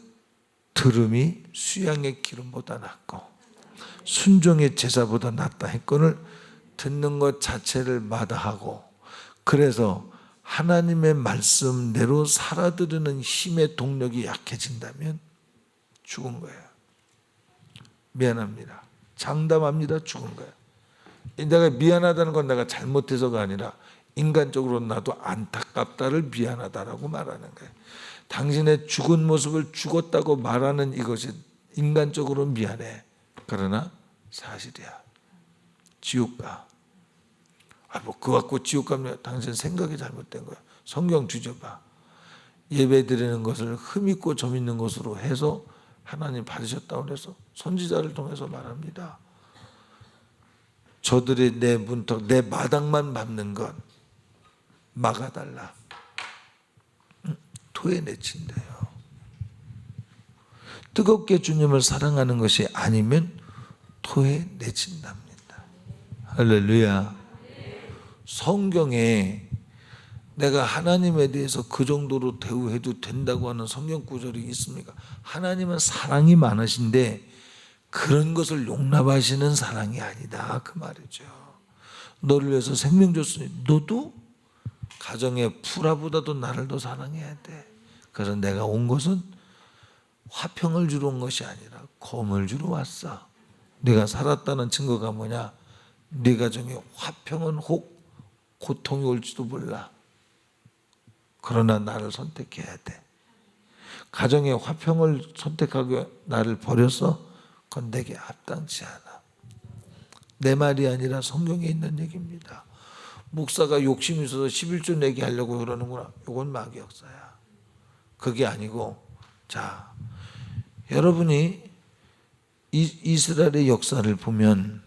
들음이 수양의 기름보다 낫고 순종의 제사보다 낫다 했거늘 듣는 것 자체를 마다하고, 그래서 하나님의 말씀대로 살아들이는 힘의 동력이 약해진다면 죽은 거예요. 미안합니다. 장담합니다. 죽은 거예요. 내가 미안하다는 건 내가 잘못해서가 아니라 인간적으로 나도 안타깝다를 미안하다라고 말하는 거예요. 당신의 죽은 모습을 죽었다고 말하는 이것이 인간적으로 미안해. 그러나 사실이야. 지옥 가. 뭐 그거 갖고 지옥 가면 당신 생각이 잘못된 거야. 성경 뒤져봐. 예배 드리는 것을 흠 있고 점 있는 것으로 해서 하나님 받으셨다고 그래서 선지자를 통해서 말합니다. 저들이 내 문턱, 내 마당만 밟는 건 막아달라. 토해내친대요. 뜨겁게 주님을 사랑하는 것이 아니면 토해내친답니다. 할렐루야. 성경에 내가 하나님에 대해서 그 정도로 대우해도 된다고 하는 성경 구절이 있습니까? 하나님은 사랑이 많으신데 그런 것을 용납하시는 사랑이 아니다 그 말이죠. 너를 위해서 생명 줬으니 너도 가정의 풀아보다도 나를 더 사랑해야 돼. 그래서 내가 온 것은 화평을 주러 온 것이 아니라 검을 주러 왔어. 네가 살았다는 증거가 뭐냐? 네 가정에 화평은 혹 고통이 올지도 몰라. 그러나 나를 선택해야 돼. 가정의 화평을 선택하고 나를 버려서 그건 내게 합당치 않아. 내 말이 아니라 성경에 있는 얘기입니다. 목사가 욕심이 있어서 11조 내게 하려고 그러는구나. 이건 마귀역사야. 그게 아니고, 자, 여러분이 이스라엘의 역사를 보면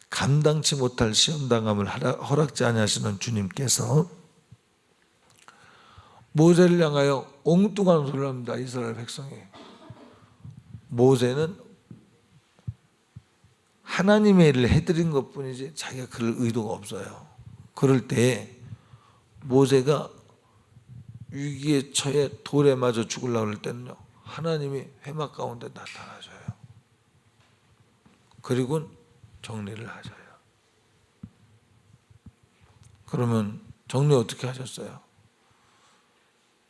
감당치 못할 시험당함을 허락지 아니하시는 주님께서 모세를 향하여 엉뚱한 소리를 합니다. 이스라엘 백성이. 모세는 하나님의 일을 해드린 것뿐이지 자기가 그럴 의도가 없어요. 그럴 때 모세가 위기에 처해 돌에 맞아 죽으려고 할 때는요, 하나님이 회막 가운데 나타나셔요. 그리고 정리를 하셔요. 그러면 정리 어떻게 하셨어요?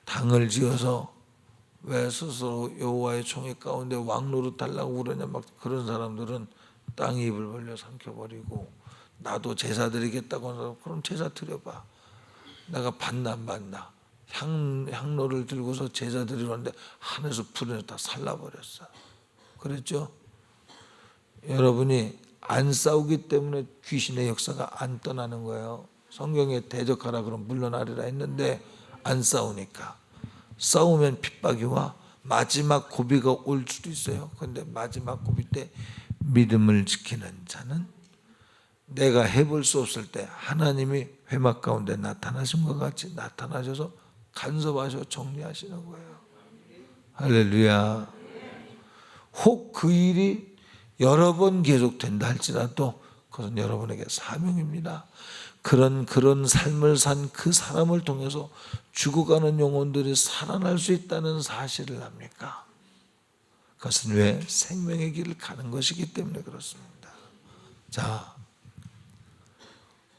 당을 지어서 왜 스스로 여호와의 총회 가운데 왕노릇 달라고 그러냐, 막 그런 사람들은 땅에 입을 벌려 삼켜버리고, 나도 제사 드리겠다고 하는 사람, 그럼 제사 드려봐. 내가 받나 안 받나. 향로를 들고서 제사 드리는데 하늘에서 불을 다 살라버렸어. 그랬죠? 여러분이 안 싸우기 때문에 귀신의 역사가 안 떠나는 거예요. 성경에 대적하라 그러면 물러나리라 했는데 안 싸우니까. 싸우면 핍박이와 마지막 고비가 올 수도 있어요. 그런데 마지막 고비 때 믿음을 지키는 자는 내가 해볼 수 없을 때 하나님이 회막 가운데 나타나신 것 같이 나타나셔서 간섭하셔 정리하시는 거예요. 할렐루야. 혹 그 일이 여러 번 계속된다 할지라도 그것은 여러분에게 사명입니다. 그런 삶을 산 그 사람을 통해서 죽어가는 영혼들이 살아날 수 있다는 사실을 압니까? 그것은 왜? 생명의 길을 가는 것이기 때문에 그렇습니다. 자,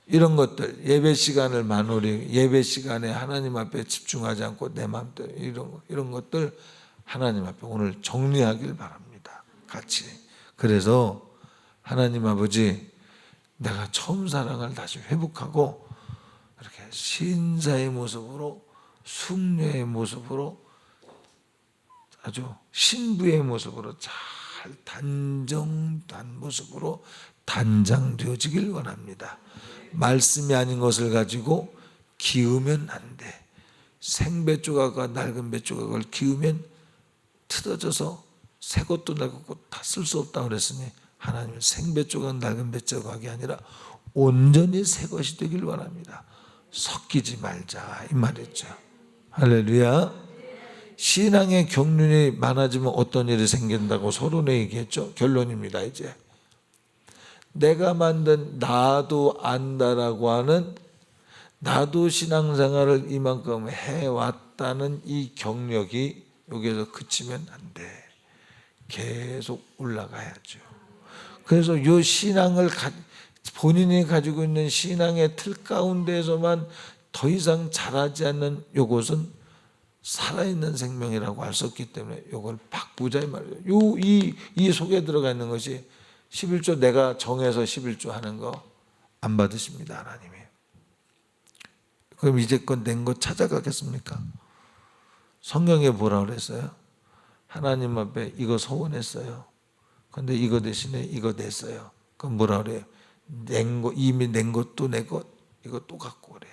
이런 것들, 예배 시간을 만우리, 예배 시간에 하나님 앞에 집중하지 않고 내 마음대로 이런 것들 하나님 앞에 오늘 정리하길 바랍니다. 같이. 그래서 하나님 아버지, 내가 처음 사랑을 다시 회복하고 이렇게 신사의 모습으로, 숙녀의 모습으로, 아주 신부의 모습으로 잘 단정한 모습으로 단장되어지길 원합니다. 말씀이 아닌 것을 가지고 기우면 안 돼. 생배 조각과 낡은 배 조각을 기우면 틀어져서 새 것도 낡은 것 다 쓸 수 없다고 그랬으니 하나님은 생배 조각 낡은 배 조각이 아니라 온전히 새 것이 되길 원합니다. 섞이지 말자 이 말이죠. 할렐루야. 신앙의 경륜이 많아지면 어떤 일이 생긴다고 서론에 얘기했죠. 결론입니다. 이제 내가 만든 나도 안다라고 하는 나도 신앙생활을 이만큼 해왔다는 이 경력이 여기에서 그치면 안 돼. 계속 올라가야죠. 그래서 이 신앙을 본인이 가지고 있는 신앙의 틀 가운데에서만 더 이상 자라지 않는 이것은 살아있는 생명이라고 할 수 없기 때문에 이걸 바꾸자 이 말이에요. 이 속에 들어가 있는 것이 11조 내가 정해서 11조 하는 거 안 받으십니다. 하나님이. 그럼 이제껏 낸 거 찾아가겠습니까? 성경에 뭐라 그랬어요? 하나님 앞에 이거 소원했어요. 그런데 이거 대신에 이거 냈어요. 그럼 뭐라 그래요? 이미 낸 것도 내 것, 이것도 갖고 그래.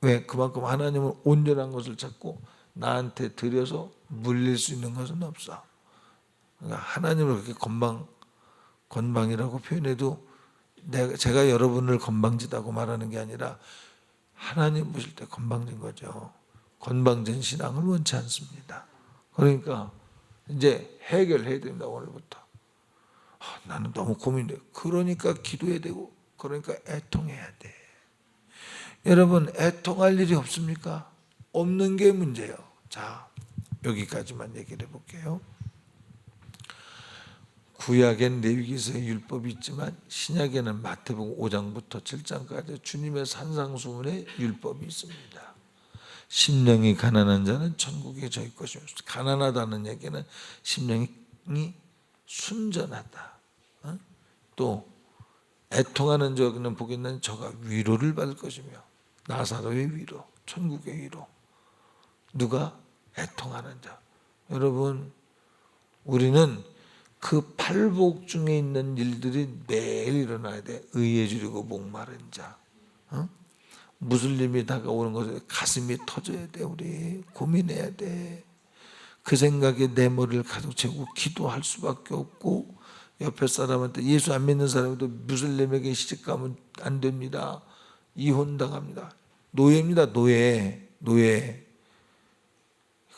왜? 그만큼 하나님은 온전한 것을 찾고 나한테 드려서 물릴 수 있는 것은 없어. 그러니까 하나님을 그렇게 건방이라고 표현해도 제가 여러분을 건방지다고 말하는 게 아니라 하나님 보실 때 건방진 거죠. 건방진 신앙을 원치 않습니다. 그러니까 이제 해결해야 됩니다. 오늘부터. 나는 너무 고민돼. 그러니까 기도해야 되고, 그러니까 애통해야 돼. 여러분, 애통할 일이 없습니까? 없는 게 문제예요. 자, 여기까지만 얘기를 해볼게요. 구약엔 레위기서의 율법이 있지만 신약에는 마태복음 5장부터 7장까지 주님의 산상수훈의 율법이 있습니다. 심령이 가난한 자는 천국에 저희 것이며, 가난하다는 얘기는 심령이 순전하다. 또 애통하는 자는 복이 있는 저가 위로를 받을 것이며, 나사로의 위로, 천국의 위로. 누가? 애통하는 자. 여러분, 우리는 그 팔복 중에 있는 일들이 매일 일어나야 돼. 의에 주리고 목마른 자. 무슬림이 다가오는 것에 가슴이 터져야 돼. 우리 고민해야 돼. 그 생각에 내 머리를 가득 채우고 기도할 수밖에 없고, 옆에 사람한테, 예수 안 믿는 사람도 무슬림에게 시집가면 안 됩니다. 이혼당합니다. 노예입니다. 노예.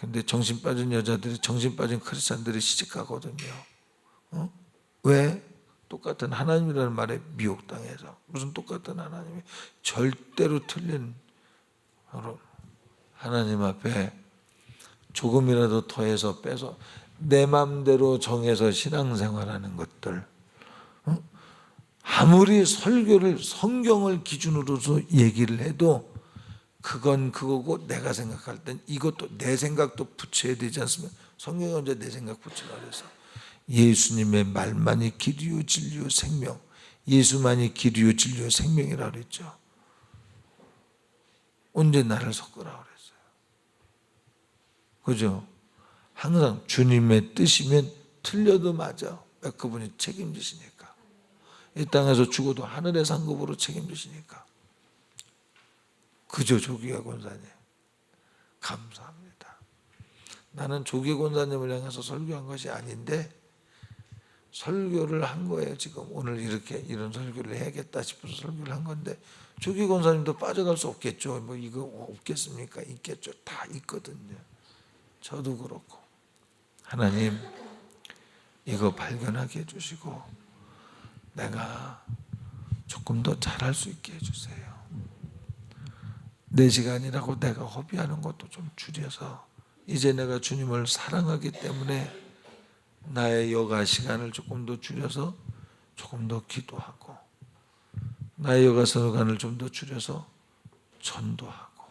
근데 정신 빠진 여자들이, 정신 빠진 크리스찬들이 시집가거든요. 왜? 똑같은 하나님이라는 말에 미혹당해서. 무슨 똑같은 하나님이? 절대로 틀린, 하나님 앞에 조금이라도 더해서 빼서 내 마음대로 정해서 신앙생활하는 것들, 아무리 설교를 성경을 기준으로서 얘기를 해도 그건 그거고, 내가 생각할 땐 이것도 내 생각도 붙여야 되지 않습니까? 성경은 언제 내 생각 붙이라 그래서 예수님의 말만이 길이요 진리요 생명, 예수만이 길이요 진리요 생명이라 그랬죠. 언제 나를 섞으라 그랬어요? 그죠? 항상 주님의 뜻이면 틀려도 맞아. 왜? 그분이 책임지시니까. 이 땅에서 죽어도 하늘의 상급으로 책임지시니까. 그죠, 조기가 권사님? 감사합니다. 나는 조기 권사님을 향해서 설교한 것이 아닌데 설교를 한 거예요. 지금 오늘 이렇게 이런 설교를 해야겠다 싶어서 설교를 한 건데, 조기 권사님도 빠져갈 수 없겠죠. 뭐 이거 없겠습니까? 있겠죠. 다 있거든요. 저도 그렇고. 하나님, 이거 발견하게 해주시고 내가 조금 더 잘할 수 있게 해주세요. 내 시간이라고 내가 허비하는 것도 좀 줄여서, 이제 내가 주님을 사랑하기 때문에 나의 여가 시간을 조금 더 줄여서 조금 더 기도하고, 나의 여가 시간을 좀 더 줄여서 전도하고,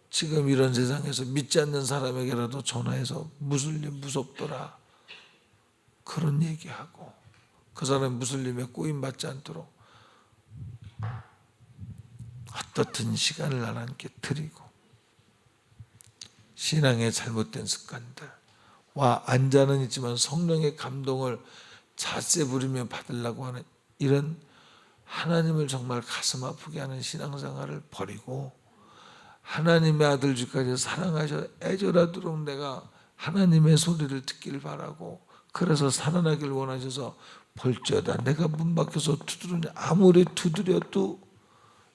지금 이런 세상에서 믿지 않는 사람에게라도 전화해서 무슬림 무섭더라 그런 얘기하고, 그 사람 무슬림에 꼬임받지 않도록 어떻든 시간을 나눠게 드리고, 신앙의 잘못된 습관들과 안자는 있지만 성령의 감동을 잣세 부리며 받으려고 하는 이런 하나님을 정말 가슴 아프게 하는 신앙생활을 버리고, 하나님의 아들 주까지 사랑하셔 애절하도록 내가 하나님의 소리를 듣길 바라고, 그래서 살아나길 원하셔서 볼지어다 내가 문 밖에서 두드리니, 아무리 두드려도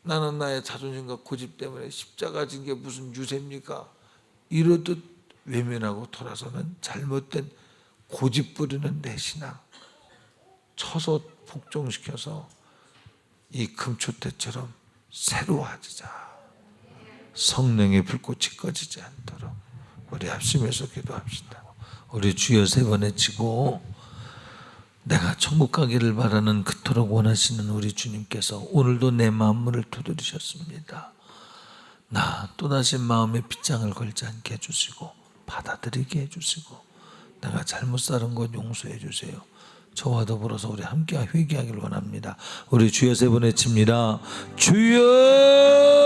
나는 나의 자존심과 고집 때문에 십자가 진 게 무슨 유세입니까? 이러듯 외면하고 돌아서는 잘못된 고집 부리는 내 신앙 쳐서 복종시켜서 이 금초대처럼 새로워지자. 성령의 불꽃이 꺼지지 않도록 우리 합심해서 기도합시다. 우리 주여 세 번 외치고, 내가 천국 가기를 바라는 그토록 원하시는 우리 주님께서 오늘도 내 마음문을 두드리셨습니다. 나 또다시 마음에 빗장을 걸지 않게 해주시고 받아들이게 해주시고, 내가 잘못 살은 것 용서해 주세요. 저와 더불어서 우리 함께 회개하기를 원합니다. 우리 주여 세 번 외칩니다. 주여!